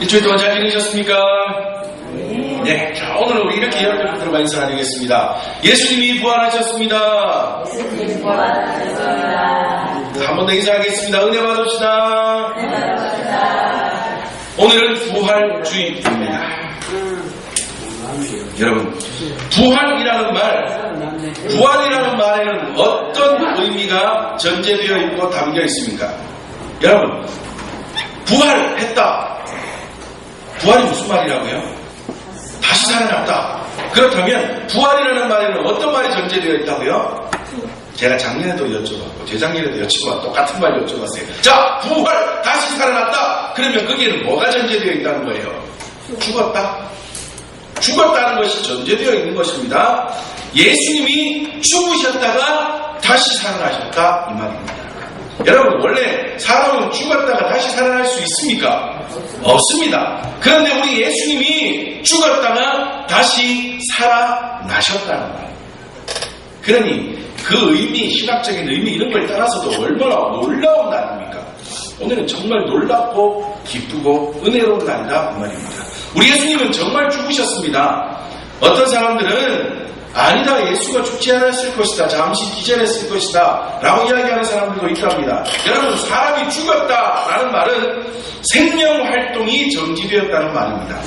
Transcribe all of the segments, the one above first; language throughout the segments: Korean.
일주일 동안 잘 지내셨습니까? 네. 자, 오늘은 우리 이렇게 여러분들 들어가 인사 나누겠습니다. 예수님이 부활하셨습니다. 예수님이 부활하셨습니다. 한 번 더 인사하겠습니다. 은혜 받읍시다. 오늘은 부활주의입니다. 여러분, 부활이라는 말에는 어떤 의미가 전제되어 있고 담겨 있습니까? 여러분, 부활했다. 부활이 무슨 말이라고요? 다시 살아났다. 그렇다면 부활이라는 말에는 어떤 말이 전제되어 있다고요? 제가 작년에도 여쭤봤고 재작년에도 여쭤봤고 똑같은 말 여쭤봤어요. 자, 부활, 다시 살아났다. 그러면 거기에는 뭐가 전제되어 있다는 거예요? 죽었다. 죽었다는 것이 전제되어 있는 것입니다. 예수님이 죽으셨다가 다시 살아나셨다 이 말입니다. 여러분, 원래 사람은 죽었다가 다시 살아날 수 있습니까? 없습니다. 그런데 우리 예수님이 죽었다가 다시 살아나셨다는 거예요. 그러니 그 의미, 신학적인 의미 이런 걸 따라서도 얼마나 놀라운 날입니까? 오늘은 정말 놀랍고 기쁘고 은혜로운 날이다 그 말입니다. 우리 예수님은 정말 죽으셨습니다. 어떤 사람들은 아니다, 예수가 죽지 않았을 것이다, 잠시 기절했을 것이다 라고 이야기하는 사람들도 있답니다. 여러분, 사람이 죽었다라는 말은 생명활동이 정지되었다는 말입니다.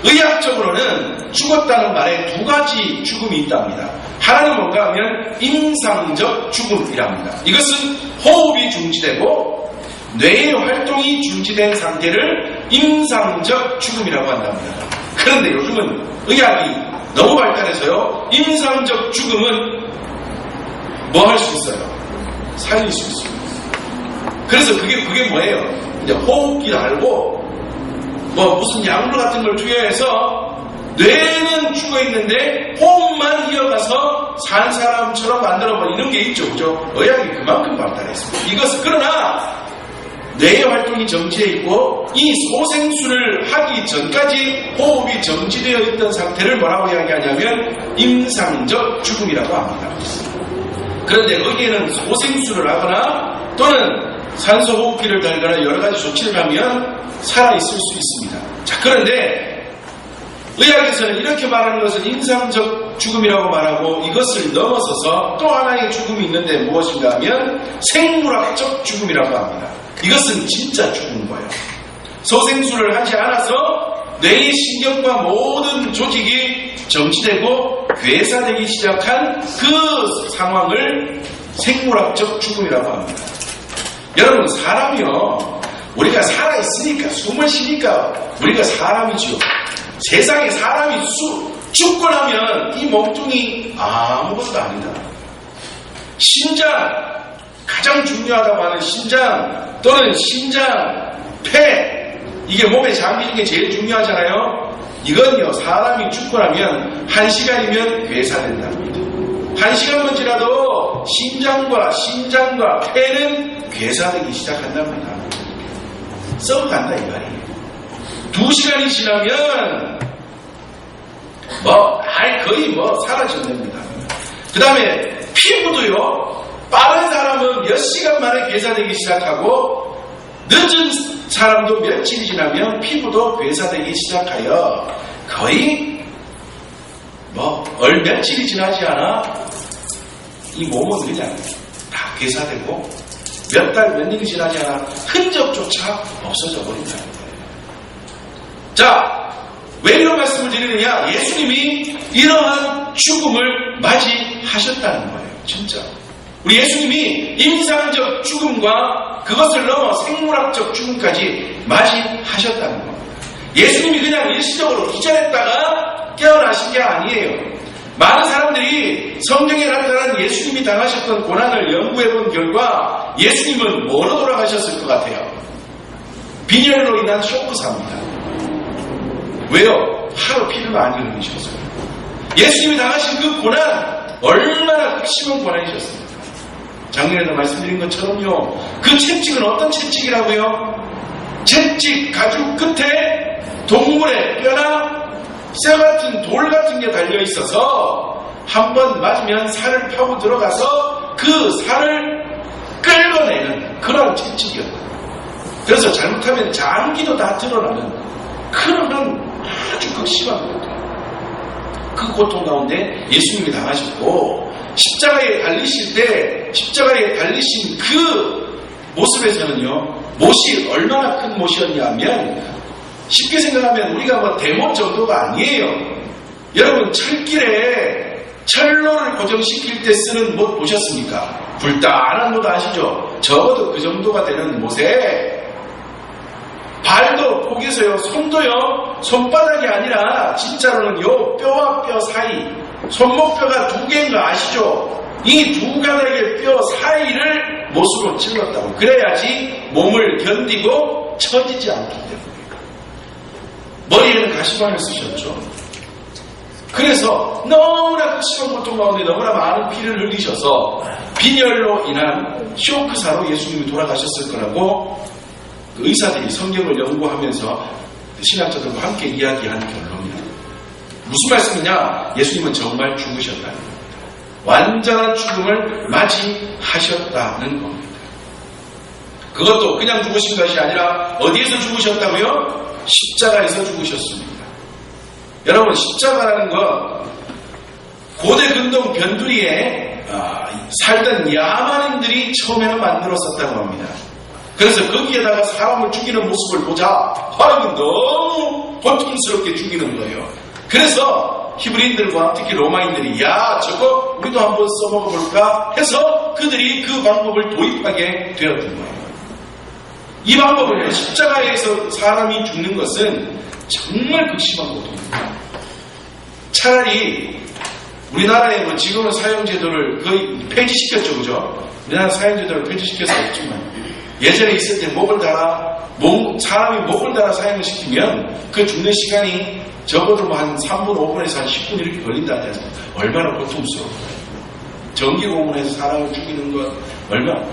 의학적으로는 죽었다는 말에 두 가지 죽음이 있답니다. 하나는 뭔가 하면 임상적 죽음이랍니다. 이것은 호흡이 중지되고 뇌의 활동이 중지된 상태를 임상적 죽음이라고 한답니다. 그런데 요즘은 의학이 너무 발달해서요, 임상적 죽음은 뭐 할 수 있어요? 살릴 수 있습니다. 그래서 그게 뭐예요? 이제 호흡기 달고 뭐 무슨 약물 같은 걸 투여해서 뇌는 죽어 있는데 호흡만 이어가서 산 사람처럼 만들어버리는 게 있죠, 그죠? 의학이 그만큼 발달했습니다. 이것은 그러나 뇌의 활동이 정지해 있고 이 소생술을 하기 전까지 호흡이 정지되어 있던 상태를 뭐라고 이야기하냐면 임상적 죽음이라고 합니다. 그런데 거기에는 소생술을 하거나 또는 산소호흡기를 달거나 여러가지 조치를 하면 살아있을 수 있습니다. 자, 그런데 의학에서는 이렇게 말하는 것은 임상적 죽음이라고 말하고 이것을 넘어서서 또 하나의 죽음이 있는데 무엇인가 하면 생물학적 죽음이라고 합니다. 이것은 진짜 죽은 거예요. 소생술을 하지 않아서 뇌의 신경과 모든 조직이 정지되고 괴사되기 시작한 그 상황을 생물학적 죽음이라고 합니다. 여러분, 사람이요, 우리가 살아있으니까, 숨을 쉬니까 우리가 사람이죠. 세상에 사람이 죽고 나면 이 몸뚱이 아무것도 아니다. 심장, 가장 중요하다고 하는 심장 또는 심장, 폐, 이게 몸의 장기 중에 제일 중요하잖아요. 이건요, 사람이 죽고 나면 1시간이면 괴사된답니다. 1시간만 지나도 심장과 폐는 괴사되기 시작한답니다. 썩어간다 이 말이에요. 2시간이 지나면 거의 사라진답니다. 그 다음에 피부도요, 빠른 사람은 몇 시간 만에 괴사되기 시작하고 늦은 사람도 며칠이 지나면 피부도 괴사되기 시작하여 거의 며칠이 지나지 않아 이 몸은 그냥 다 괴사되고 몇 달, 몇 년이 지나지 않아 흔적조차 없어져 버린다는 거예요. 자, 왜 이런 말씀을 드리느냐? 예수님이 이러한 죽음을 맞이하셨다는 거예요. 진짜. 우리 예수님이 임상적 죽음과 그것을 넘어 생물학적 죽음까지 맞이하셨다는 겁니다. 예수님이 그냥 일시적으로 기절했다가 깨어나신 게 아니에요. 많은 사람들이 성경에 나타난 예수님이 당하셨던 고난을 연구해본 결과 예수님은 뭐로 돌아가셨을 것 같아요? 빈혈로 인한 쇼크사입니다. 왜요? 하루 피를 많이 흘리셨어요. 예수님이 당하신 그 고난, 얼마나 심한 고난이셨습니까? 작년에도 말씀드린 것처럼요, 그 채찍은 어떤 채찍이라고요? 채찍 가죽 끝에 동물의 뼈나 쇠 같은 돌 같은 게 달려 있어서 한 번 맞으면 살을 파고 들어가서 그 살을 끌어내는 그런 채찍이었다. 그래서 잘못하면 장기도 다 드러나는 그런 아주 극심한 고통. 그 고통 가운데 예수님이 당하셨고, 십자가에 달리실 때, 십자가에 달리신 그 모습에서는요, 못이 얼마나 큰 못이었냐면, 쉽게 생각하면 우리가 뭐 대못 정도가 아니에요. 여러분, 철길에 철로를 고정시킬 때 쓰는 못 보셨습니까? 불단한 못 아시죠? 적어도 그 정도가 되는 못에 발도 포개서요, 손도요, 손바닥이 아니라 진짜로는 요 뼈와 뼈 사이, 손목뼈가 2개인 거 아시죠? 이 2가닥의 뼈 사이를 못으로 찔렀다고. 그래야지 몸을 견디고 처지지 않기 때문에. 머리에는 가시방을 쓰셨죠. 그래서 너무나 심한 고통 가운데 너무나 많은 피를 흘리셔서 빈혈로 인한 쇼크사로 예수님이 돌아가셨을 거라고 그 의사들이 성경을 연구하면서 신학자들과 함께 이야기한 결론입니다. 무슨 말씀이냐? 예수님은 정말 죽으셨다는 겁니다. 완전한 죽음을 맞이하셨다는 겁니다. 그것도 그냥 죽으신 것이 아니라 어디에서 죽으셨다고요? 십자가에서 죽으셨습니다. 여러분, 십자가라는 건 고대 근동 변두리에 살던 야만인들이 처음에는 만들었었다고 합니다. 그래서 거기에다가 사람을 죽이는 모습을 보자 하나님은 너무 고통스럽게 죽이는 거예요. 그래서 히브리인들과 특히 로마인들이 야 저거 우리도 한번 써먹어볼까 해서 그들이 그 방법을 도입하게 되었던 거예요. 이 방법은요, 십자가에서 사람이 죽는 것은 정말 극심한 고통입니다. 차라리 우리나라에 뭐 지금은 사형제도를 거의 폐지시켰죠, 그죠? 우리나라 사형제도를 폐지시켜서 없지만 예전에 있을 때 사람이 목을 달아 사형을 시키면 그 죽는 시간이 적어도 뭐 한 3분, 5분에서 한 10분 이렇게 걸린다는 해서 얼마나 고통스러워요. 전기고문에서 사람을 죽이는 건 얼마나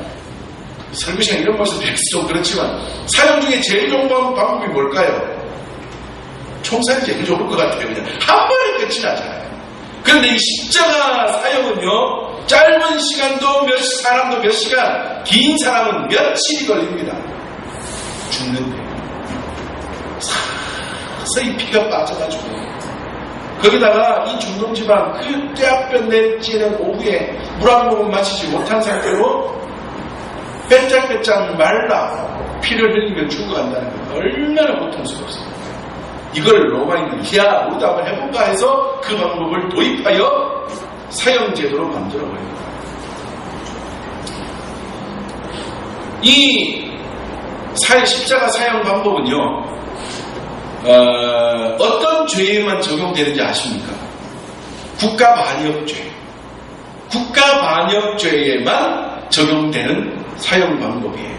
설교시간 이런 말씀 드려서 좀 그렇지만 사형 중에 제일 좋은 방법이 뭘까요? 총살이 제일 좋을 것 같아요. 그냥 한 번에 끝이 나잖아요. 그런데 이 십자가 사형은요, 짧은 시간도 사람도 몇 시간, 긴 사람은 며칠이 걸립니다. 죽는데 서서히 피가 빠져가지고 거기다가 이 중동지방 그 떼아볕 내지는 오후에 물 한 모금 마시지 못한 상태로 빼짝빼짝 말라 피를 흘리며 죽어간다는 것 얼마나 고통스럽습니다. 이걸 로마인들이 야 우리도 한번 해볼까 해서 그 방법을 도입하여 사형제도로 만들어버립니다. 이 십자가 사형 방법은요, 어떤 죄에만 적용되는지 아십니까? 국가반역죄. 국가반역죄에만 적용되는 사형 방법이에요.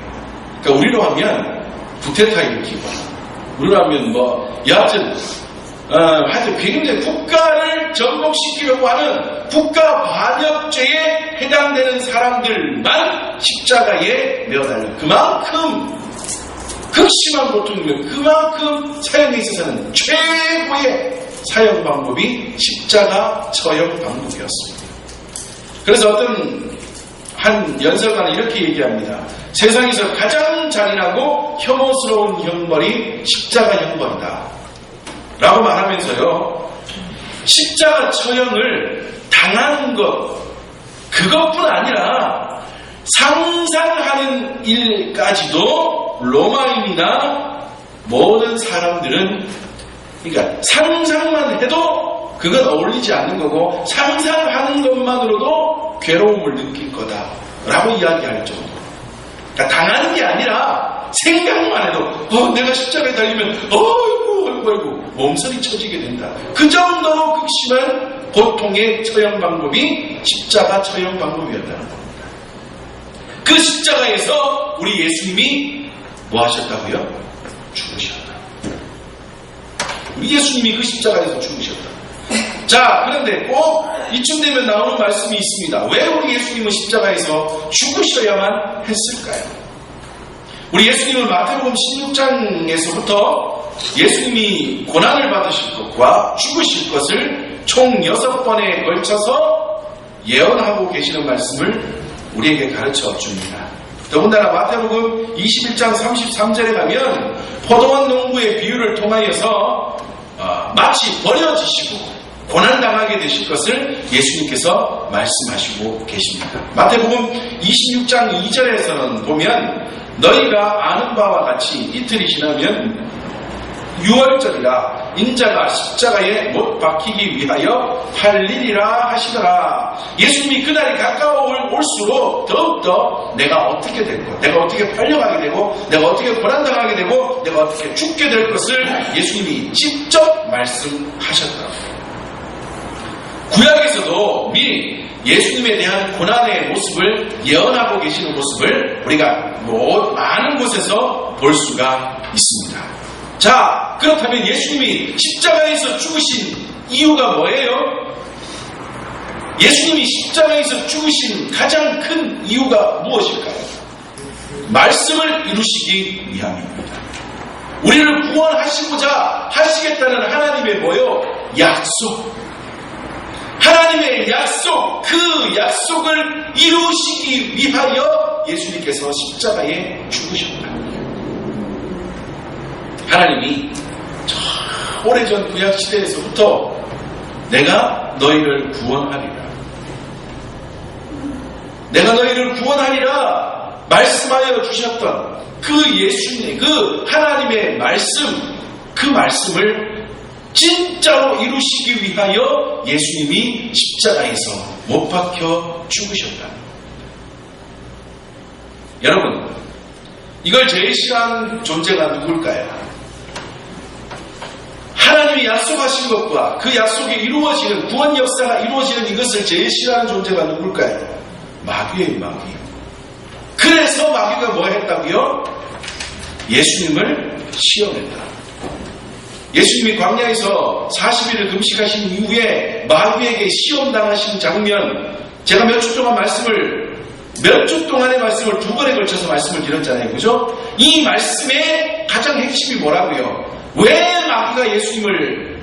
그러니까 우리로 하면 구테타 일으키고, 우리로 하면 여하튼 굉장히 국가를 전복시키려고 하는 국가반역죄에 해당되는 사람들만 십자가에 매어달려. 그만큼 극심한 고통이며 그만큼 사형에 있어서는 최고의 사형 방법이 십자가 처형 방법이었습니다. 그래서 어떤 한 연설가는 이렇게 얘기합니다. 세상에서 가장 잔인하고 혐오스러운 형벌이 십자가 형벌이다 라고 말하면서요, 십자가 처형을 당하는 것 그것뿐 아니라 상상하는 일까지도 로마인이나 모든 사람들은, 그러니까 상상만 해도 그건 어울리지 않는 거고 상상하는 것만으로도 괴로움을 느낄 거다라고 이야기할 정도. 그러니까 당하는 게 아니라 생각만 해도 내가 십자가에 달리면 어이구 몸서리 쳐지게 된다. 그 정도로 극심한 고통의 처형 방법이 십자가 처형 방법이었다는 겁니다. 그 십자가에서 우리 예수님이 뭐 하셨다고요? 죽으셨다. 우리 예수님이 그 십자가에서 죽으셨다. 자, 그런데 꼭 이쯤 되면 나오는 말씀이 있습니다. 왜 우리 예수님은 십자가에서 죽으셔야만 했을까요? 우리 예수님은 마태복음 16장에서부터 예수님이 고난을 받으실 것과 죽으실 것을 총 6번에 걸쳐서 예언하고 계시는 말씀을 우리에게 가르쳐 줍니다. 더군다나 마태복음 21장 33절에 가면 포도원 농부의 비유를 통하여서 마치 버려지시고 고난당하게 되실 것을 예수님께서 말씀하시고 계십니다. 마태복음 26장 2절에서는 보면 너희가 아는 바와 같이 이틀이 지나면 유월절이라 인자가 십자가에 못 박히기 위하여 팔리리라 하시더라. 예수님이 그날이 가까워올수록 더욱더 내가 어떻게 되고 내가 어떻게 팔려가게 되고 내가 어떻게 고난당하게 되고 내가 어떻게 죽게 될 것을 예수님이 직접 말씀하셨더라고요. 구약에서도 미리 예수님에 대한 고난의 모습을 예언하고 계시는 모습을 우리가 많은 곳에서 볼 수가 있습니다. 자, 그렇다면 예수님이 십자가에서 죽으신 이유가 뭐예요? 예수님이 십자가에서 죽으신 가장 큰 이유가 무엇일까요? 말씀을 이루시기 위함입니다. 우리를 구원하시고자 하시겠다는 하나님의 뭐요? 약속. 하나님의 약속, 그 약속을 이루시기 위하여 예수님께서 십자가에 죽으셨다. 하나님이 저 오래전 구약시대에서부터 내가 너희를 구원하리라. 내가 너희를 구원하리라 말씀하여 주셨던 그 예수님의 그 하나님의 말씀, 그 말씀을 진짜로 이루시기 위하여 예수님이 십자가에서 못 박혀 죽으셨다. 여러분, 이걸 제일 싫어하는 존재가 누굴까요? 하나님이 약속하신 것과 그 약속이 이루어지는 구원 역사가 이루어지는 이것을 제일 싫어하는 존재가 누굴까요? 마귀예요, 마귀. 그래서 마귀가 뭐 했다고요? 예수님을 시험했다. 예수님이 광야에서 40일을 금식하신 이후에 마귀에게 시험당하신 장면, 제가 몇 주 동안의 말씀을 두 번에 걸쳐서 말씀을 드렸잖아요. 그죠? 이 말씀의 가장 핵심이 뭐라고요? 왜 마귀가 예수님을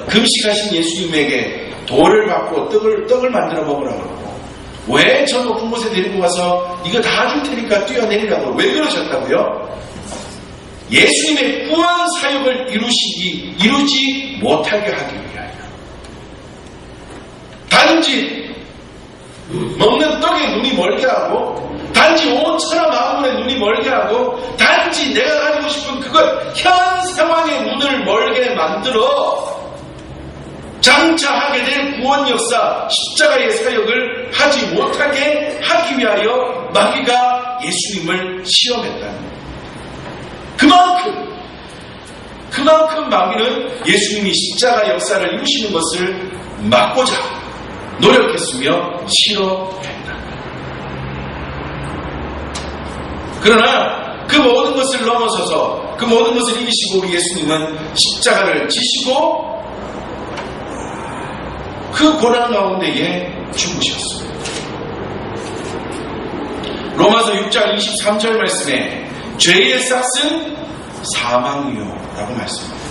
금식하신 예수님에게 돌을 받고 떡을 만들어 먹으라고 그러고, 왜 저 높은 곳에 데리고 가서 이거 다 줄 테니까 뛰어내리라고, 왜 그러셨다고요? 예수님의 구원 사역을 이루지 못하게 하기 위하여. 단지 먹는 떡에 눈이 멀게 하고, 단지 5천원 마음에 눈이 멀게 하고, 단지 내가 가지고 싶은 그것 현 상황의 눈을 멀게 만들어 장차 하게 될 구원 역사, 십자가의 사역을 하지 못하게 하기 위하여 마귀가 예수님을 시험했다는 거예요. 그만큼 마귀는 예수님이 십자가 역사를 이루시는 것을 막고자 노력했으며 싫어했다. 그러나 그 모든 것을 넘어서서 그 모든 것을 이기시고 우리 예수님은 십자가를 지시고 그 고난 가운데에 죽으셨습니다. 로마서 6장 23절 말씀에 죄의 싹은 사망이요 라고 말씀합니다.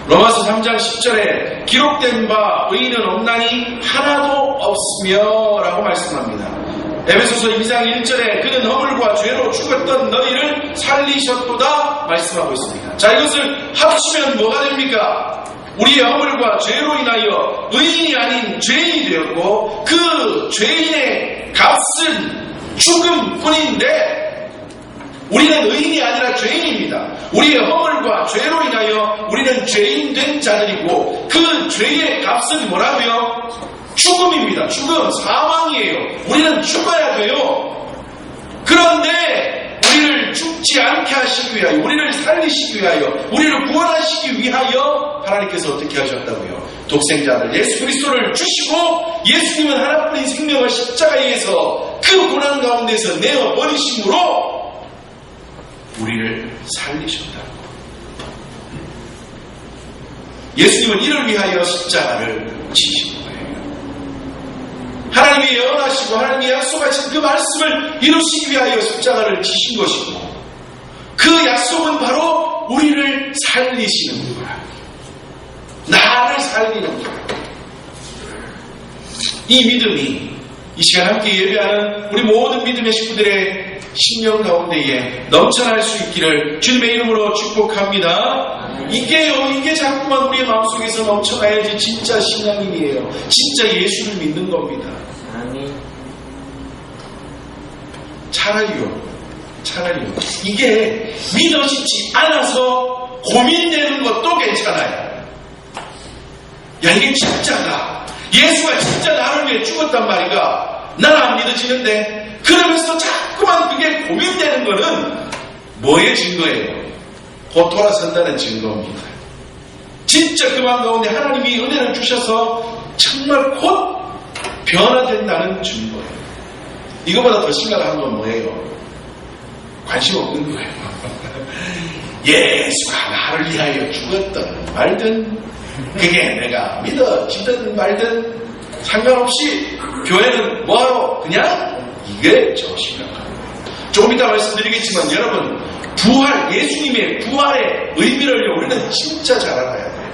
로마서 3장 10절에 기록된 바 의인은 없나니 하나도 없으며 라고 말씀합니다. 에베소서 2장 1절에 그는 허물과 죄로 죽었던 너희를 살리셨도다 말씀하고 있습니다. 자, 이것을 합치면 뭐가 됩니까? 우리의 허물과 죄로 인하여 의인이 아닌 죄인이 되었고, 그 죄인의 값은 죽음뿐인데 우리는 의인이 아니라 죄인입니다. 우리의 허물과 죄로 인하여 우리는 죄인 된 자들이고, 그 죄의 값은 뭐라고요? 죽음입니다. 죽음, 사망이에요. 우리는 죽어야 돼요. 그런데 우리를 죽지 않게 하시기 위하여, 우리를 살리시기 위하여, 우리를 구원하시기 위하여 하나님께서 어떻게 하셨다고요? 독생자를 예수 그리스도를 주시고, 예수님은 하나뿐인 생명을 십자가에서 그 고난 가운데서 내어버리심으로 우리를 살리셨다. 예수님은 이를 위하여 십자가를 지신 거예요. 하나님이 예언하시고 하나님이 약속하신 그 말씀을 이루시기 위하여 십자가를 지신 것이고, 그 약속은 바로 우리를 살리시는 거야. 나를 살리는 거야. 이 믿음이 이 시간 함께 예배하는 우리 모든 믿음의 식구들의 심령 가운데에 넘쳐날 수 있기를 주님의 이름으로 축복합니다. 이게 자꾸만 우리의 마음속에서 넘쳐나야지 진짜 신앙인이에요. 진짜 예수를 믿는 겁니다. 차라리요. 이게 믿어지지 않아서 고민되는 것도 괜찮아요. 야, 이게 진짜가, 예수가 진짜 나를 위해 죽었단 말이가, 나는 안 믿어지는데, 그러면서 자꾸만 그게 고민되는 거는 뭐의 증거예요? 곧 돌아선다는 증거입니다. 진짜 그 마음 가운데 하나님이 은혜를 주셔서 정말 곧 변화된다는 증거예요. 이거보다 더 심각한 건 뭐예요? 관심 없는 거예요. 예수가 나를 위하여 죽었든 말든, 그게 내가 믿어지든 말든 상관없이 교회는 뭐하러 그냥 이게 저 심각합니다. 조금 이따 말씀드리겠지만 여러분, 부활, 예수님의 부활의 의미를 우리는 진짜 잘 알아야 돼요.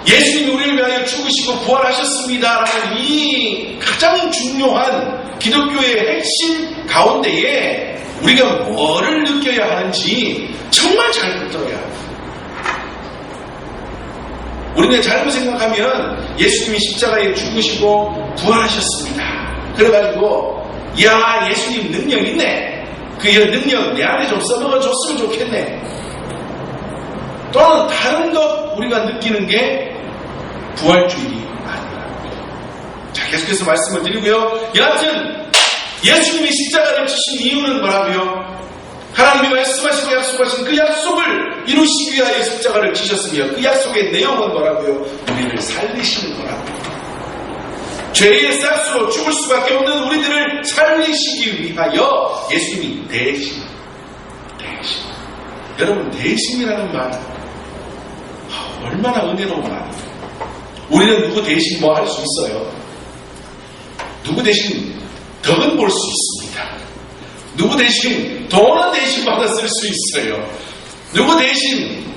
예수님이 우리를 위하여 죽으시고 부활하셨습니다라는 이 가장 중요한 기독교의 핵심 가운데에 우리가 뭐를 느껴야 하는지 정말 잘 들어야 합니다. 우리는 잘못 생각하면 예수님이 십자가에 죽으시고 부활하셨습니다. 그래가지고 야, 예수님 능력 있네. 그 능력 내 안에 좀 써먹어줬으면 좋겠네. 또는 다른 것 우리가 느끼는 게 부활주의이 아니라. 자, 계속해서 말씀을 드리고요. 여하튼 예수님이 십자가를 지신 이유는 뭐라고요? 하나님이 말씀하시고 약속하신 그 약속을 이루시기 위하여 십자가를 지셨으며 그 약속의 내용은 뭐라고요? 우리를 살리시는 거라고요. 죄의 싹수로 죽을 수밖에 없는 우리들을 살리시기 위하여 예수님이 대신. 여러분, 대신이라는 말 얼마나 은혜로운 말이에요. 우리는 누구 대신 뭐 할 수 있어요? 누구 대신 덕은 볼 수 있습니다. 누구 대신 돈은 대신 받아 쓸 수 있어요. 누구 대신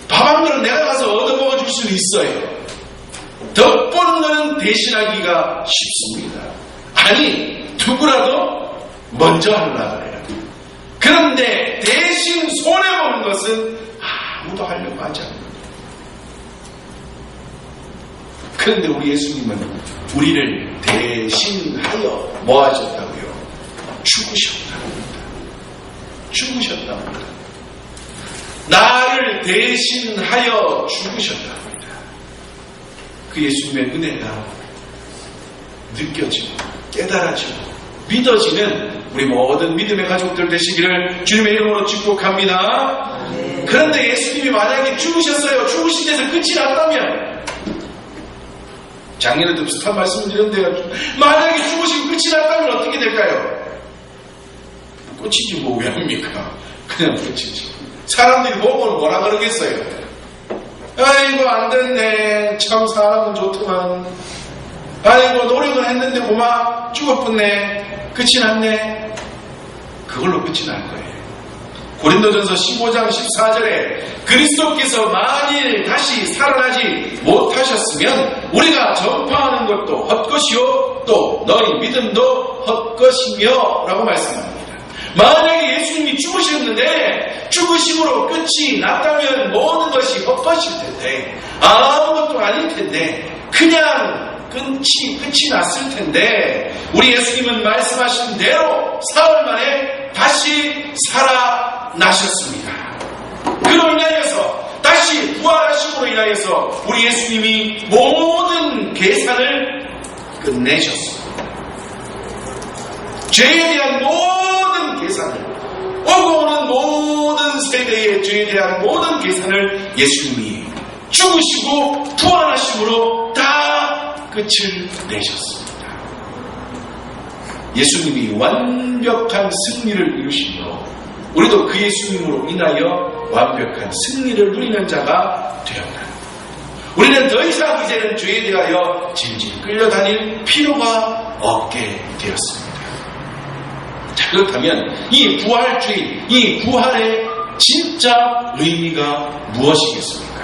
밥 한 그릇 내가 가서 얻어먹어 줄 수는 있어요. 덕분은 대신하기가 쉽습니다. 아니, 누구라도 먼저 하려고 그래요. 그런데 대신 손해보는 것은 아무도 하려고 하지 않습니다. 그런데 우리 예수님은 우리를 대신하여 뭐 하셨다고요? 죽으셨답니다. 나를 대신하여 죽으셨답니다. 그 예수님의 은혜가 느껴지고 깨달아지고 믿어지는 우리 모든 믿음의 가족들 되시기를 주님의 이름으로 축복합니다. 그런데 예수님이 만약에 죽으셨어요. 죽으신 데서 끝이 났다면, 작년에도 비슷한 말씀을 드렸는데요. 만약에 죽으시고 끝이 났다면 어떻게 될까요? 끝이지 뭐 왜 합니까? 그냥 끝이지. 사람들이 보고는 뭐라 그러겠어요? 아이고 안 됐네. 참 사람은 좋더만. 아이고 노력은 했는데 고마 죽었겠네. 끝이 났네. 그걸로 끝이 날 거예요. 고린도전서 15장 14절에 그리스도께서 만일 다시 살아나지 못하셨으면 우리가 전파하는 것도 헛것이요 또 너희 믿음도 헛것이며 라고 말씀합니다. 만약에 예수님이 죽으셨는데 죽으심으로 끝이 났다면 모든 것이 헛것일 텐데, 아무것도 아닐 텐데, 그냥 끝이 났을 텐데, 우리 예수님은 말씀하신 대로 사흘 만에 다시 살아나셨습니다. 그로 인하여서 다시 부활하심으로 인하여서 우리 예수님이 모든 계산을 끝내셨습니다. 죄에 대한 모든 계산을, 오고 오는 모든 세대의 죄에 대한 모든 계산을 예수님이 죽으시고 부활하심으로 다 끝을 내셨습니다. 예수님이 완벽한 승리를 이루심으로 우리도 그 예수님으로 인하여 완벽한 승리를 누리는 자가 되었다. 우리는 더 이상 이제는 죄에 대하여 질질 끌려다닐 필요가 없게 되었습니다. 자, 그렇다면 이 부활주의, 이 부활의 진짜 의미가 무엇이겠습니까?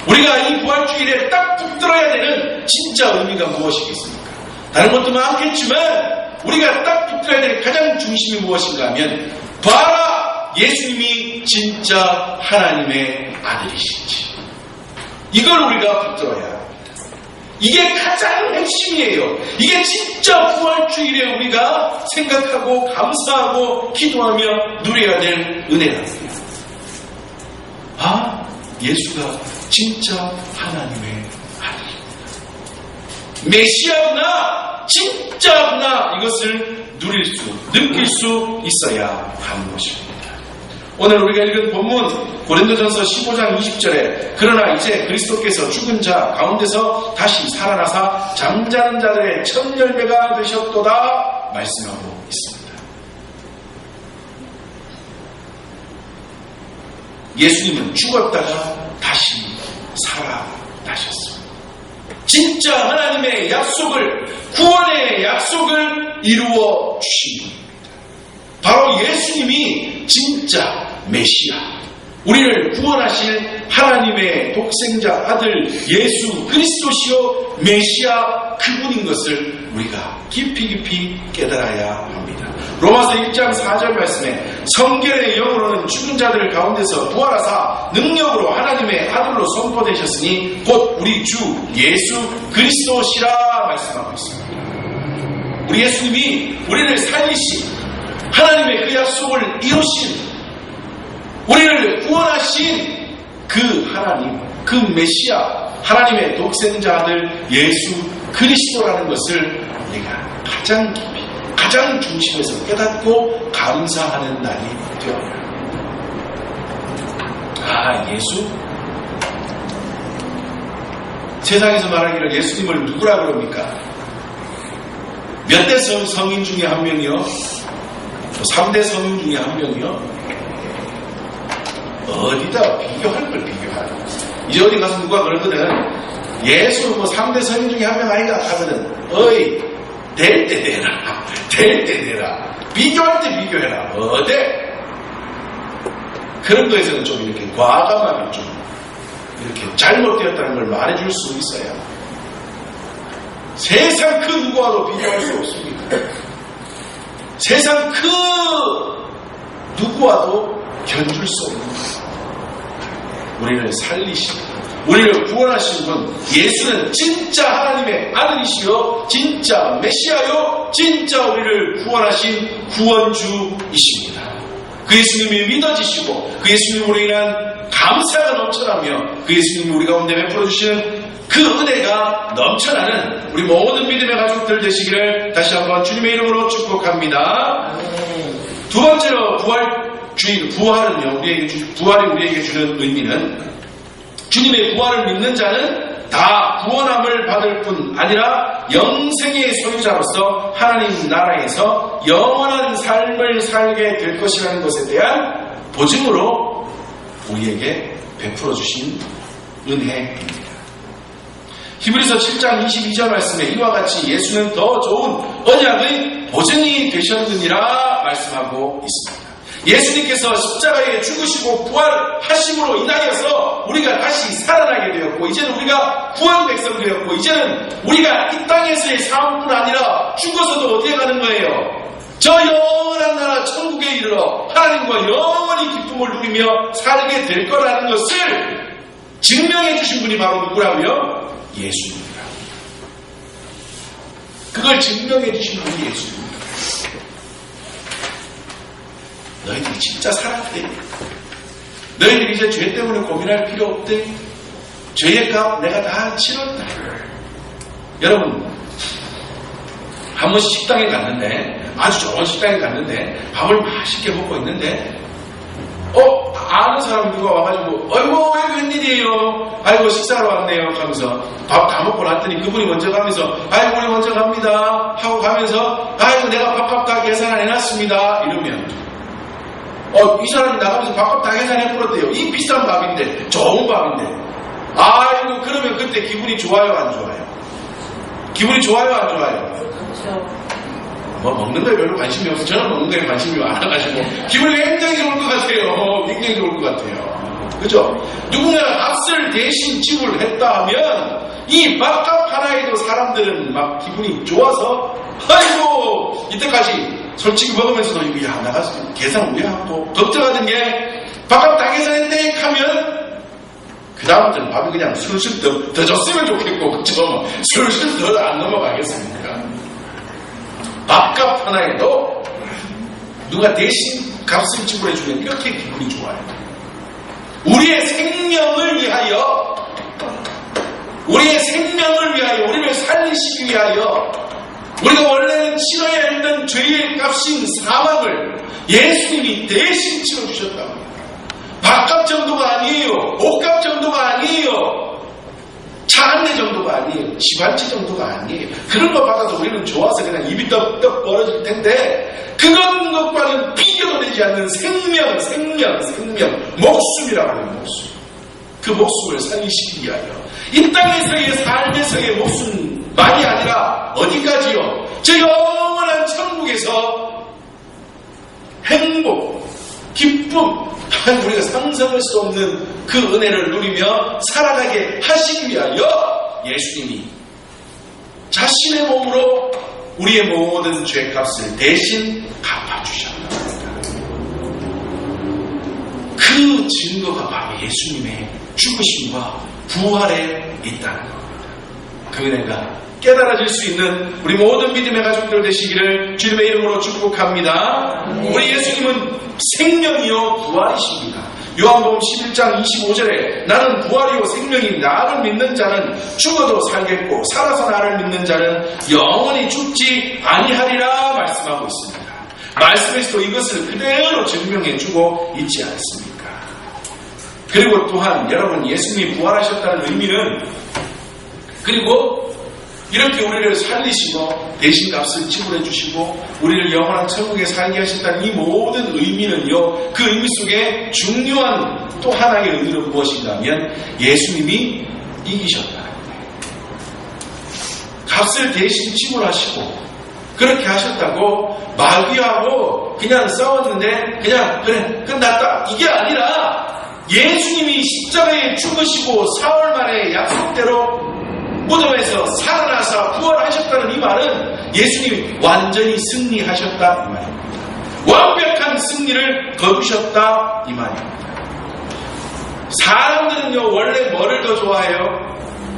우리가 이 부활주의에 딱 붙들어야 되는 진짜 의미가 무엇이겠습니까? 다른 것도 많겠지만 우리가 딱 붙들어야 될 가장 중심이 무엇인가 하면 봐라 예수님이 진짜 하나님의 아들이신지 이걸 우리가 붙들어야 합니다. 이게 가장 핵심이에요. 이게 진짜 부활주일에 우리가 생각하고 감사하고 기도하며 누려야 될 은혜랍니다. 아, 예수가 진짜 하나님의 아들입니다. 메시아구나, 진짜구나 이것을 누릴 수, 느낄 수 있어야 하는 것입니다. 오늘 우리가 읽은 본문 고린도전서 15장 20절에 그러나 이제 그리스도께서 죽은 자 가운데서 다시 살아나사 잠자는 자들의 첫 열매가 되셨도다 말씀하고 있습니다. 예수님은 죽었다가 다시 살아나셨습니다. 진짜 하나님의 약속을, 구원의 약속을 이루어 주신 분입니다. 바로 예수님이 진짜 메시아, 우리를 구원하실 하나님의 독생자 아들 예수 그리스도시요 메시아 그분인 것을 우리가 깊이 깨달아야 합니다. 로마서 1장 4절 말씀에 성결의 영으로는 죽은 자들 가운데서 부활하사 능력으로 하나님의 아들로 선포되셨으니 곧 우리 주 예수 그리스도시라 말씀하고 있습니다. 우리 예수님이 우리를 살리신 하나님의 그 약속을 이루신 우리를 구원하신 그 하나님, 그 메시아, 하나님의 독생자 아들 예수 그리스도라는 것을 우리가 가장 깊이, 가장 중심에서 깨닫고 감사하는 날이 되어야 합니다. 아, 예수? 세상에서 말하기를 예수님을 누구라 그럽니까? 몇 대 성인 중에 한 명이요? 3대 성인 중에 한 명이요? 어디다 비교할 걸 비교하는 이제 어디 가서 누가 그러거든 예수 뭐 3대 성인 중에 한 명 아니다 하거든 어이 될 때 되라 될 때 되라 비교할 때 비교해라 어때? 그런 거에서는 좀 이렇게 과감하게 좀 이렇게 잘못되었다는 걸 말해줄 수 있어요. 세상 그 누구와도 비교할 수 없습니다. 세상 그 누구와도 견줄 수 없는 것. 우리를 살리시고 우리를 구원하신 분 예수는 진짜 하나님의 아들이시요 진짜 메시아요 진짜 우리를 구원하신 구원주이십니다. 그 예수님이 믿어지시고 그 예수님으로 인한 감사가 넘쳐나며 그 예수님이 우리 가운데 베풀어 주시는 그 은혜가 넘쳐나는 우리 모든 믿음의 가족들 되시기를 다시 한번 주님의 이름으로 축복합니다. 두 번째로 부활은요, 부활이 우리에게 주는 의미는 주님의 부활을 믿는 자는 다 구원함을 받을 뿐 아니라 영생의 소유자로서 하나님 나라에서 영원한 삶을 살게 될 것이라는 것에 대한 보증으로 우리에게 베풀어 주신 은혜입니다. 히브리서 7장 22절 말씀에 이와 같이 예수는 더 좋은 언약의 보증이 되셨느니라 말씀하고 있습니다. 예수님께서 십자가에 죽으시고 부활하심으로 인하여서 우리가 다시 살아나게 되었고 이제는 우리가 구원 백성 되었고 이제는 우리가 이 땅에서의 삶뿐 아니라 죽어서도 어디에 가는 거예요? 저 영원한 나라 천국에 이르러 하나님과 영원히 기쁨을 누리며 살게 될 거라는 것을 증명해 주신 분이 바로 누구라고요? 예수입니다. 그걸 증명해 주신 분이 예수입니다. 너희들이 진짜 살았대. 너희들이 이제 죄 때문에 고민할 필요 없대. 죄의 값 내가 다 치렀다. 여러분 한 번씩 식당에 갔는데 아주 좋은 식당에 갔는데 밥을 맛있게 먹고 있는데 아는 사람 누가 와가지고 어이구 웬일이에요? 아이고 식사하러 왔네요 하면서 밥 다 먹고 났더니 그분이 먼저 가면서 아이고 우리 먼저 갑니다 하고 가면서 아이고 내가 밥값 다 계산 해놨습니다 이러면 이 사람이 나가면서 밥값 다 계산해버렸대요. 이 비싼 밥인데 좋은 밥인데 아이고 그러면 그때 기분이 좋아요 안 좋아요? 기분이 좋아요 안 좋아요? 그렇죠. 뭐 먹는 거에 별로 관심이 없어요. 저는 먹는 거에 관심이 많아가지고 기분이 굉장히 좋을 것 같아요. 굉장히 좋을 것 같아요. 그죠? 누군가가 값을 대신 지불했다 하면 이 밥값 하나에도 사람들은 막 기분이 좋아서 아이고 이때까지 솔직히 먹으면서도 이거 야 나가서 계산 왜 하고 걱정하던 게 밥값 다 계산했네 하면 그 다음부터는 밥이 그냥 술술 더 줬으면 좋겠고 그쵸? 술술 더 안 넘어가겠습니까? 밥값 하나에도 누가 대신 값을 지불해주면 이렇게 기분이 좋아요. 우리의 생명을 위하여 우리를 살리시기 위하여 우리가 원래는 치러야 했던 죄의 값인 사망을 예수님이 대신 치러주셨다고. 밥값 정도가 아니에요. 옷값 정도가 아니에요. 차 한 대 정도가 아니에요. 집 한 채 정도가 아니에요. 그런 거 받아서 우리는 좋아서 그냥 입이 떡떡 벌어질 텐데 그런 것과는 비교도 되지 않는 생명, 목숨이라고 해요. 목숨. 그 목숨을 살리시기 위하여 이 땅에서의 삶에서의 목숨만이 아니라 어디까지요? 저 영원한 천국에서 행복, 기쁨, 우리가 상상할 수 없는 그 은혜를 누리며 살아가게 하시기 위하여 예수님이 자신의 몸으로 우리의 모든 죄값을 대신 갚아주셨다. 그 증거가 바로 예수님의 죽으심과 부활에 있다는 겁니다. 그 은혜가 깨달아질 수 있는 우리 모든 믿음의 가족들 되시기를 주님의 이름으로 축복합니다. 우리 예수님은 생명이요 부활이십니다. 요한복음 11장 25절에 나는 부활이요 생명이 나를 믿는 자는 죽어도 살겠고 살아서 나를 믿는 자는 영원히 죽지 아니하리라 말씀하고 있습니다. 말씀에서도 이것을 그대로 증명해주고 있지 않습니까? 그리고 또한 여러분 예수님이 부활하셨다는 의미는 그리고 이렇게 우리를 살리시고 대신 값을 지불해 주시고 우리를 영원한 천국에 살게 하셨다는 이 모든 의미는요, 그 의미 속에 중요한 또 하나의 의미는 무엇인가 하면 예수님이 이기셨다는 거예요. 값을 대신 지불하시고 그렇게 하셨다고 마귀하고 그냥 싸웠는데 그냥 그래 끝났다 이게 아니라 예수님이 십자가에 죽으시고 사흘 만에 약속대로 무덤에서 살아나서 부활하셨다는 이 말은 예수님이 완전히 승리하셨다 이 말입니다. 완벽한 승리를 거두셨다 이 말입니다. 사람들은요 원래 뭐를 더 좋아해요?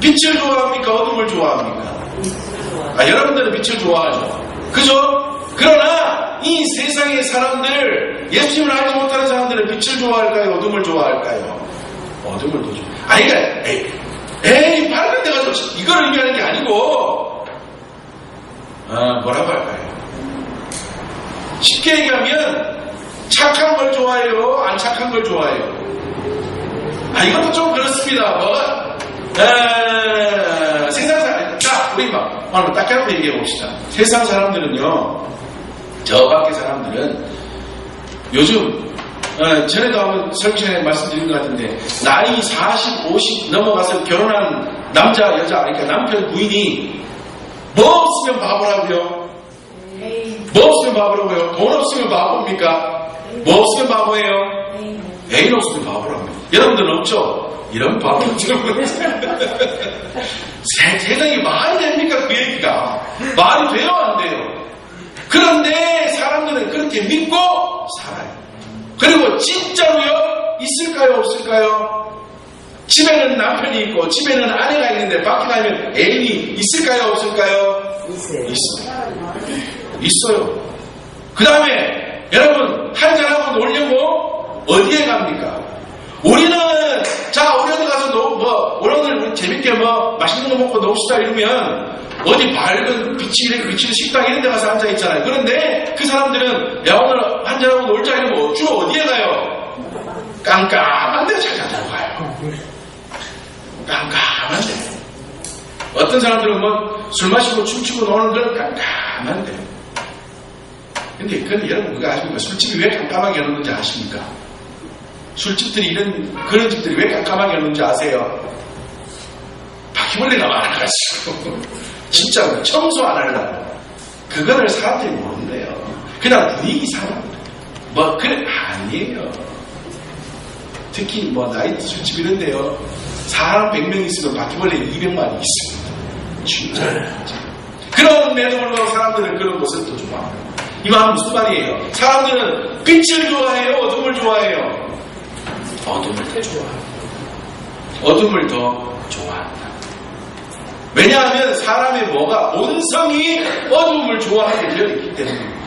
빛을 좋아합니까? 어둠을 좋아합니까? 여러분들은 빛을 좋아하죠. 그죠? 그러나 이 세상의 사람들, 예수님을 알지 못하는 사람들은 빛을 좋아할까요? 어둠을 좋아할까요? 어둠을 더 좋아해요. 그러니까 에이 밝은 데가 좋지 이걸 의미하는 게 아니고 뭐라고 할까요? 쉽게 얘기하면 착한 걸 좋아해요? 안 착한 걸 좋아해요? 이것도 좀 그렇습니다. 세상 사람 자 우리 오늘 딱 해놓고 얘기해 봅시다. 세상 사람들은요 저 밖에 사람들은 요즘 전에도 한번 설교 시간에 말씀드린 것 같은데 나이 40, 50 넘어가서 결혼한 남자, 여자 그러니까 남편, 부인이 뭐 없으면 바보라고요? 뭐 없으면 바보라고요? 돈 없으면 바보입니까? 뭐 없으면 바보예요? 애인 없으면 바보라고요. 여러분들은 없죠? 이런 바보 세상이 말이 됩니까? 그 얘기가 말이 돼요? 안 돼요? 그런데 사람들은 그렇게 믿고 살아요. 그리고 진짜로요? 있을까요? 없을까요? 집에는 남편이 있고 집에는 아내가 있는데 밖에 나가면 애인이 있을까요? 없을까요? 있어요. 그 다음에 여러분 한잔하고 놀려고 어디에 갑니까? 우리는 자 우리 어디 가서 오늘 재밌게 맛있는 거 먹고 놉시다 이러면 어디 밝은 빛이 비치는 식당 이런 데 가서 앉아있잖아요. 그런데 그 사람들은 야 오늘 한잔하고 놀자 이러면 주로 어디에 가요? 깜깜한 데 찾아서 가요. 깜깜한 데. 어떤 사람들은 술 마시고 춤추고 노는 건 깜깜한 데. 근데 여러분 그거 아십니까? 술집이 왜 깜깜하게 여는지 아십니까? 술집들이 그런 집들이 왜 깜깜하게 여는지 아세요? 바퀴벌레가 많아가지고 진짜 청소 안 하려고. 그거를 사람들이 모른대요. 그냥 분위기 사람. 그래 아니에요. 특히 뭐 나이트 술집 이런데요. 사람 100명 있으면 바퀴벌레 200마리 있습니다. 진짜. 그럼에도 불구하고 사람들은 그런 것을 더 좋아합니다. 이 말은 무슨 말이에요? 사람들은 빛을 좋아해요? 어둠을 좋아해요? 어둠을 더 좋아합니다. 어둠을 더 좋아한다. 왜냐하면 사람의 뭐가 본성이 어둠을 좋아하게 되어 있기 때문입니다.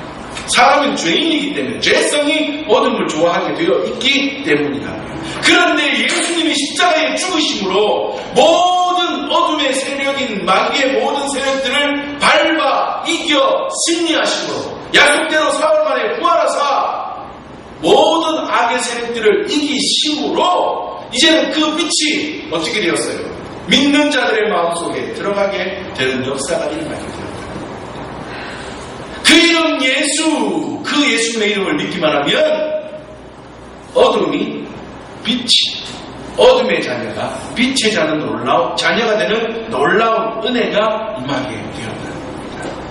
사람은 죄인이기 때문에 죄성이 어둠을 좋아하게 되어 있기 때문이다. 그런데 예수님이 십자가에 죽으심으로 모든 어둠의 세력인 마귀의 모든 세력들을 밟아 이겨 승리하심으로 약속대로 사흘 만에 부활하사 모든 악의 세력들을 이기심으로 이제는 그 빛이 어떻게 되었어요? 믿는 자들의 마음속에 들어가게 되는 역사가 일어나게 됩니다. 그 이름 예수, 그 예수님의 이름을 믿기만 하면 어둠이 빛이, 어둠의 자녀가 빛의 자녀가 되는 놀라운 은혜가 임하게 되었다.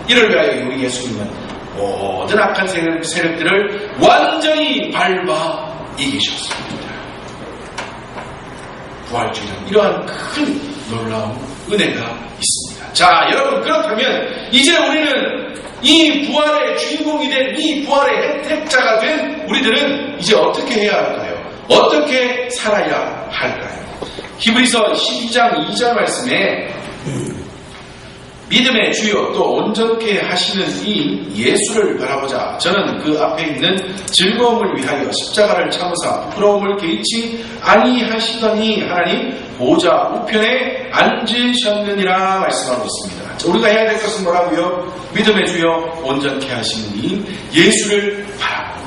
이를 위하여 우리 예수님은 모든 악한 세력들을 완전히 밟아 이기셨습니다. 부활주의는 이러한 큰 놀라운 은혜가 있습니다. 자, 여러분, 그렇다면 이제 우리는 이 부활의 주인공이 된, 이 부활의 혜택자가 된 우리들은 이제 어떻게 해야 할까요? 어떻게 살아야 할까요? 히브리서 12장 2절 말씀에 믿음의 주요 또 온전케 하시는 이 예수를 바라보자. 저는 그 앞에 있는 즐거움을 위하여 십자가를 참으사 부끄러움을 개의치 아니하시더니 하나님 보좌 우편에 앉으셨느니라 말씀하고 있습니다. 우리가 해야 될 것은 뭐라고요? 믿음의 주요 온전케 하시는 이 예수를 바라보고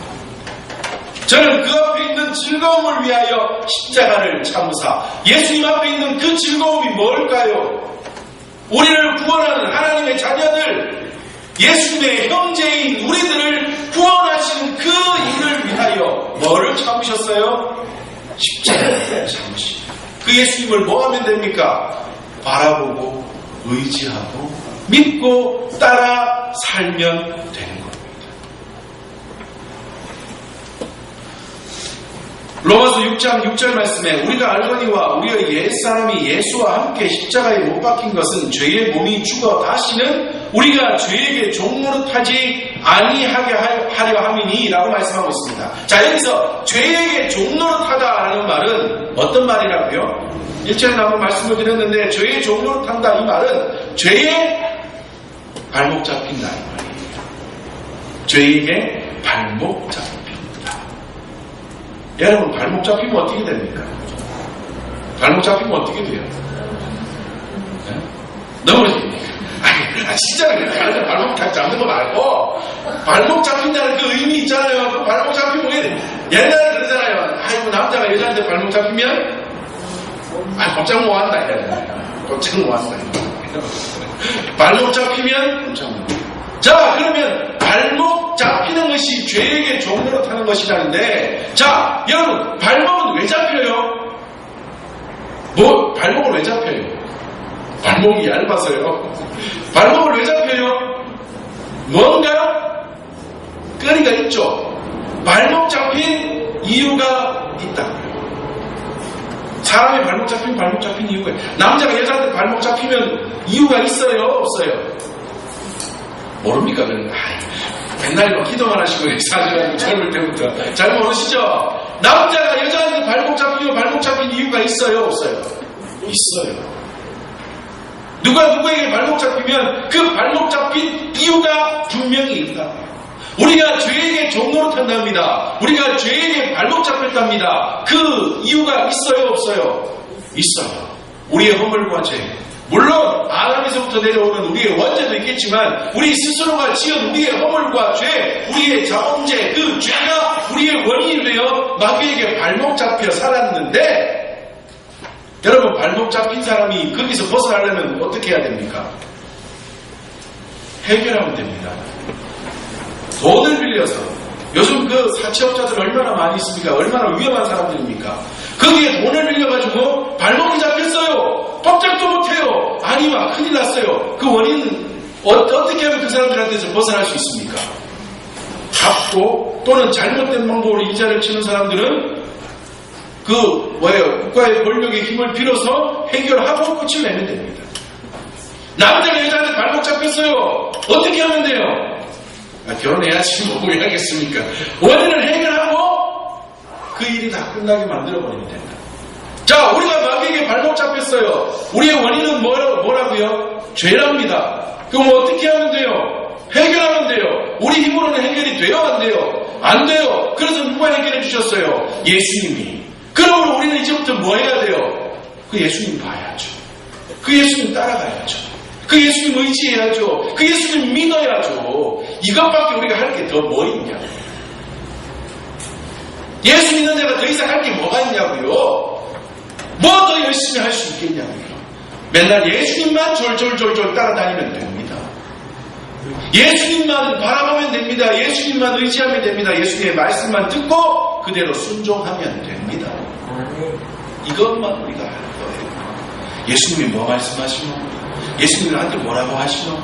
저는 그 앞에 있는 즐거움을 위하여 십자가를 참으사. 예수님 앞에 있는 그 즐거움이 뭘까요? 우리를 구원하는 하나님의 자녀들, 예수님의 형제인 우리들을 구원하시는 그 일을 위하여 뭐를 참으셨어요? 십자가를 참으시고 그 예수님을 뭐 하면 됩니까? 바라보고 의지하고 믿고 따라 살면 되는 겁니다. 로마서 6장 6절 말씀에 우리가 알거니와 우리의 옛사람이 예수와 함께 십자가에 못 박힌 것은 죄의 몸이 죽어 다시는 우리가 죄에게 종노릇하지 아니하게 하려 함이니 라고 말씀하고 있습니다. 자, 여기서 죄에게 종노릇하다라는 말은 어떤 말이라고요? 1절에 한번 말씀을 드렸는데 죄의 종노릇한다 이 말은 죄에 발목 잡힌다 이 말이에요. 죄에게 발목 잡힌다. 여러분, 발목 잡히면 어떻게 됩니까? 발목 잡히면 어떻게 돼요? 네? 넘어집니까? 아니, 진짜로 그래. 발목 잡는 거 말고, 발목 잡힌다는 그 의미 있잖아요. 그 발목 잡히면 왜 돼? 옛날에 그러잖아요. 아이고, 남자가 여자한테 발목 잡히면, 꼼짝 못 한다. 이러잖아요. 꼼짝 못 한다. 발목 잡히면, 꼼짝 못 한다. 자, 그러면 발목 잡히는 것이 죄에게 종노릇하는 것이라는데, 자, 여러분, 발목은 왜 잡혀요? 발목은 왜 잡혀요? 발목이 얇아서요. 발목을 왜 잡혀요? 뭔가 끈이가 있죠. 발목 잡힌 이유가 있다고요. 사람의 발목 잡힌 이유가 있어요. 남자가 여자한테 발목 잡히면 이유가 있어요? 없어요? 모릅니까? 맨날 막 기도만 하시고 사실 젊을 때부터 잘 모르시죠? 남자가 여자한테 발목 잡힌 이유가 있어요? 없어요? 있어요. 누가 누구에게 발목 잡히면 그 발목 잡힌 이유가 분명히 있다. 우리가 죄에게 종노릇한답니다. 우리가 죄에게 발목 잡혔답니다. 그 이유가 있어요? 없어요? 있어요. 우리의 허물과 죄. 물론 아담에서부터 내려오는 우리의 원죄도 있겠지만 우리 스스로가 지은 우리의 허물과 죄, 우리의 자범죄, 그 죄가 우리의 원인이 되어 마귀에게 발목 잡혀 살았는데, 여러분, 발목 잡힌 사람이 거기서 벗어나려면 어떻게 해야 됩니까? 해결하면 됩니다. 돈을 빌려서, 요즘 그 사채업자들 얼마나 많이 있습니까? 얼마나 위험한 사람들입니까? 거기에 돈을 빌려가지고 발목이 잡혔어요. 꼼짝도 못해요. 아니면 큰일 났어요. 그 원인은 어떻게 하면 그 사람들한테서 벗어날 수 있습니까? 갚고 또는 잘못된 방법으로 이자를 치는 사람들은 국가의 권력의 힘을 빌어서 해결하고 끝을 내면 됩니다. 남자가 여자한테 발목 잡혔어요. 어떻게 하면 돼요? 결혼해야지 뭐 왜 하겠습니까? 원인을 해결하고 그 일이 다 끝나게 만들어버리면 됩니다. 자, 우리가 마귀에게 발목 잡혔어요. 우리의 원인은 뭐라고요? 죄랍니다. 그럼 어떻게 하면 돼요? 해결하면 돼요. 우리 힘으로는 해결이 돼요? 안 돼요? 안 돼요. 그래서 누가 해결해 주셨어요? 예수님이. 그러므로 우리는 이제부터 뭐 해야 돼요? 그 예수님 봐야죠. 그 예수님 따라가야죠. 그 예수님 의지해야죠. 그 예수님 믿어야죠. 이것밖에 우리가 할 게 더 뭐 있냐? 예수 믿는 자가 더 이상 할 게 뭐가 있냐고요? 뭐 더 열심히 할 수 있겠냐고요? 맨날 예수님만 졸졸졸졸 따라다니면 됩니다. 예수님만 바라보면 됩니다. 예수님만 의지하면 됩니다. 예수님의 말씀만 듣고 그대로 순종하면 됩니다. 이것만 우리가 할 거예요. 예수님이 뭐 말씀하시노? 예수님이 나한테 뭐라고 하시노?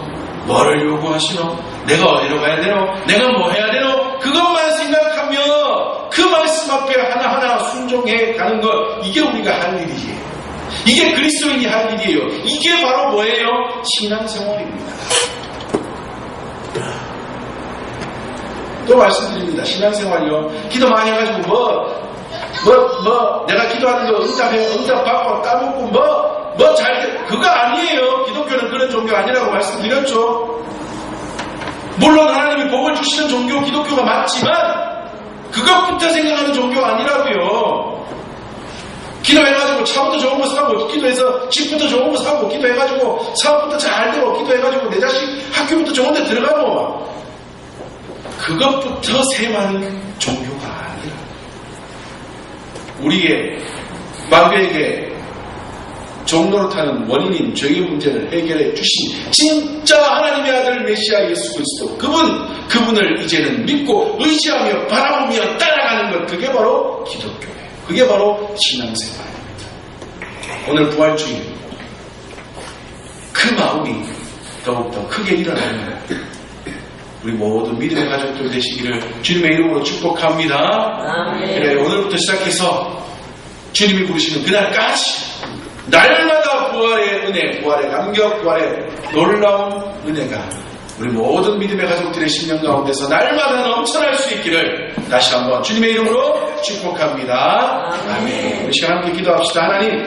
뭐를 요구하시노? 내가 어디로 가야 되노? 내가 뭐 해야 되노? 그것만 생각하며 그 말씀 앞에 하나하나 순종해 가는 것, 이게 우리가 할 일이에요. 이게 그리스도인이 할 일이에요. 이게 바로 뭐예요? 신앙생활입니다. 또 말씀드립니다. 신앙생활이요. 기도 많이 해가지고 내가 기도하는 거 응답 받고 까먹고 그거 아니에요. 기독교는 그런 종교 아니라고 말씀드렸죠. 물론 하나님이 복을 주시는 종교 기독교가 맞지만 그것부터 생각하는 종교가 아니라고요. 기도해가지고 차부터 좋은 거 사고, 기도해서 집부터 좋은 거 사고, 기도해가지고 사업부터 잘 되고, 기도해가지고 내 자식 학교부터 좋은 데 들어가고, 그것부터 sem하는 종교가 아니라 우리의 마귀에게 종노릇하는 원인인 죄의 문제를 해결해 주신 진짜 하나님의 아들 메시아 예수 그리스도, 그분을 이제는 믿고 의지하며 바라보며 따라가는 것, 그게 바로 기독교예요. 그게 바로 신앙생활입니다. 오늘 부활주일 그 마음이 더욱더 크게 일어나는 우리 모든 믿음의 가족들 되시기를 주님의 이름으로 축복합니다. 그래, 오늘부터 시작해서 주님이 부르시는 그날까지 날마다 부활의 은혜, 부활의 감격, 부활의 놀라운 은혜가 우리 모든 믿음의 가족들의 심령 가운데서 날마다 넘쳐날 수 있기를 다시 한번 주님의 이름으로 축복합니다. 아멘. 우리 시간 함께 기도합시다. 하나님,